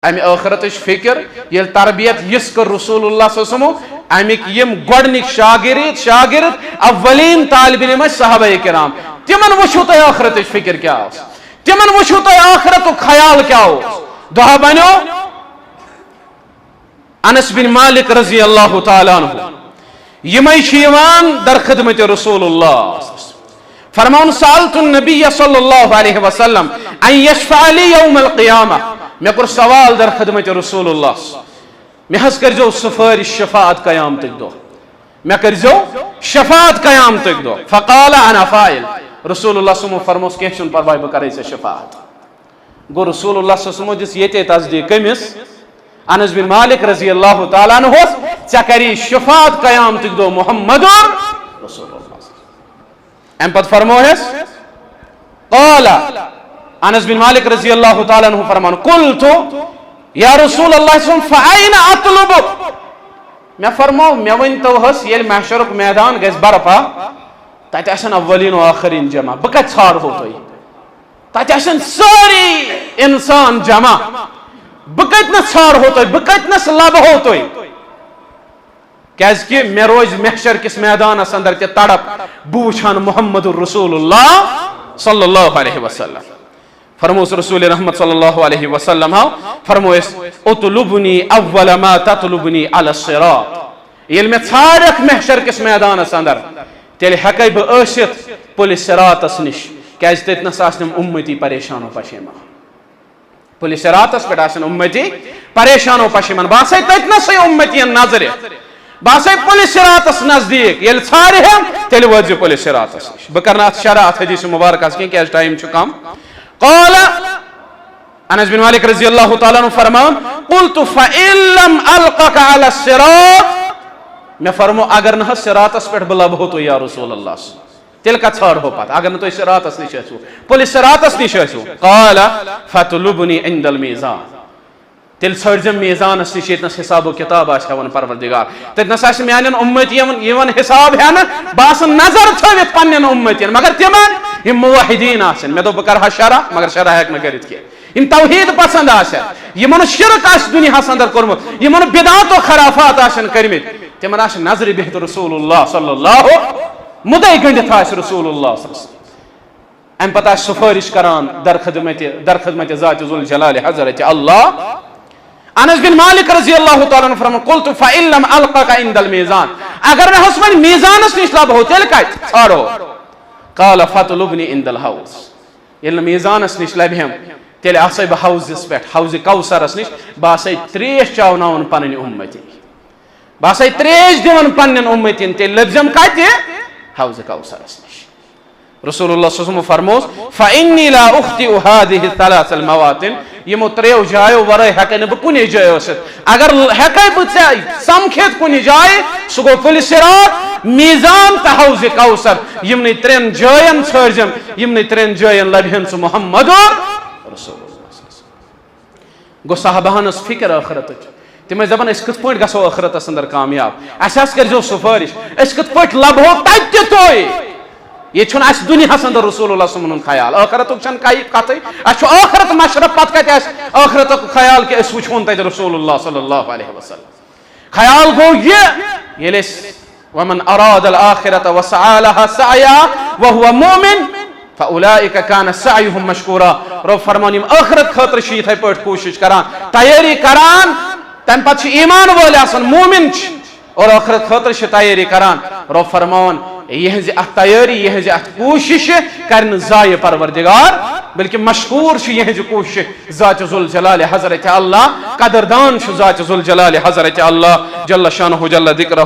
अमि आखिरत फिक्र ये तरबियत यस कर रसूलुल्लाह सल्लल्लाहु अलैहि वसल्लम अमिक यम गोडनिक शागिर्द अव्वलीन तालिब इल्म सहाबाए किराम तिमन वुचु तय आखिरत फिक्र क्या तिमन वुचु तय आखिरत ख्याल क्या दुआ बनो अनस बिन मालिक रजी अल्लाह तआला अन्हु यमै छिवान दर खिदमत रसूलुल्लाह फरमान सालतु नबी सल्लल्लाहु अलैहि वसल्लम अन यशफअ ली यौमल क़ियामह मैं कर सवाल दर खिदमत रसूलुल्लाह मैं हस करजो सिफारिश शफाअत क़याम तक दो मैं करजो शफाअत क़याम तक दो फ़क़ाल अना फ़ाइल रसूलुल्लाह सल्लल्लाहु फरमोस के सुन परवाह बकरे से शफाअत गो रसूलुल्लाह सल्लल्लाहु जिस येते तस्दीक कमिस अनस बिन मालिक रजी अल्लाह तआला अन्हु चकरी शफाअत क़याम तक दो मुहम्मदुर रसूलुल्लाह एम पद फरमोस क़ाल अनस बिन मालिक रजी अल्लाह तआला अन्हु फरमान कुल्तु या रसूलल्लाह फ़अयना अतलुबु मैं फरमाओ मैं वन तो हस ये महशरुक मैदान गस बरपा तत आसन अव्वलीन व आखिरीन जमा बक छाड़ हो तो तत आसन सारी इंसान जमा बकत न छाड़ हो तो बकत न लब हो तो क्या मे रोज महशर किस मैदान अंदर ते तड़प बूछान मुहम्मदुर रसूलुल्लाह सल्लल्लाहु अलैहि वसल्लम फरमोस रसूल रहमत सल्लल्लाहु अलैहि वसल्लम फरमोस उतलुबनी अव्वल मा ततलुबनी अला सिरात येल में छाड़क महशर किस मैदान अंदर तेल हकै ब आसित पुलिस सिरातस निश क्या ततनस आसनम उम्मती परेशानो पशेमा पुलिस सिरातस पे आसन उम्मती परेशानो पशेमान बासे ततनस उम्मतियन नजर बासे पुलिस सिरातस नजदीक येल छाड़े हम तेल वज पुलिस सिरातस निश बकरना शरात हदीस मुबारक के टाइम छु कम क़ाल अनस बिन मालिक रज़ी अल्लाह तआला अन्हु फरमान क़ुल्तु फ़इन लम अल्क़क अला सिरात मैं फरमो अगर न सिरातस पे बलब हो तो या रसूलल्लाह तेल का छाड़ हो पाता अगर न तो सिरातस निश पुलिस सिरातस निश क़ाल फ़तलुबनी इंदल मीज़ान तेल छड़जम मीज़ानस निश यतनस हिसाब किताब आश हेवन परवरदिगार ततनस आश म्यानन उम्मतियन यवन हिसाब हेन बास नजर थवित पन्नन उम्मतियन मगर तिमन यम मुवहिदीन आसन मैं तो बकर शरा मगर शरा हेक न करित के इन तौहीद पसंद आसन यमन शिरक आस दुनिया अंदर कोरमुत यमन बिदात व खराफात आसन करमित तिमन आस नजर बिहत रसूलुल्लाह सल्लल्लाहु मुदई गंडित आस रसूलुल्लाह सल्लल्लाहु अम पता सिफारिश करान दर खिदमत ज़ात जुल जलाल हज़रत अल्लाह अनस बिन मालिक रज़ी अल्लाह तआला अन्हु फरमान क़ुल्तु फ़इन लम अल्क़क इंदल मीज़ान अगर मैं हस्बन मीज़ानस निश लब हो तेल कत छाड़ो क़ाल फ़तलुबनी इंदल हाउस ये मीज़ानस निश लबहम तेल आसे बह हाउस पे हाउस कौसरस निश बासे त्रेश चावनावन पन्न उम्मती बासे त्रेश दिवन पन्न उम्मतिन तेल लबजम कत हाउस कौसरस निश रसूलुल्लाह सल्लल्लाहु अलैहि वसल्लम फरमोस फ़इन्नी ला उख्तिउ हादिहि थलासल मवातिन यमो त्रेव जायो वरे हकै न कुनि जाय अगर हकै ब समखेत कुनि जाय सो गो पुलिस सिरात मीज़ान त हाउस कौसर यमने त्रेन जायन छर्जम यमने त्रेन जायन लबहन सु मुहम्मदुर रसूलुल्लाह गो साहबानस फिक्र आखिरत तिम दपान अस कत पट गसो आखिरतस अंदर कामयाब अस करजो सिफारिश अस कत पट लबहो तत तोय ये अस दुनिया अंदर रसूलुल्लाह सल्लल्लाहु अलैहि वसल्लम ख्याल आखिरत कत अस आखिरत मशरफ पत कत आखिरत ख्याल कि अस वुचोन तत रसूलुल्लाह सल्लल्लाहु अलैहि वसल्लम ख्याल गो ये वमन अराद अल आखिरत व सअ लहा सअया व हुवा मुमिन फउलाइका कान सअयुहुम मशकूरा रब फरमान आखिरत खातिर छ इथे पट कोशिश करान तैयारी करान तम पत ईमान वाले आसन मुमिन और आखिरत खातिर छ तैयारी करान रब फरमान यह तैयारी यह कोशिश कर जाय परवरदिगार बल्कि मशकूर यह कोशिश ज़ात जुल जलाल हज़रत अल्लाह कदरदान ज़ात जुल जलाल हज़रत अल्लाह जल्ल शानुहु जल्ल ज़िक्रुहु।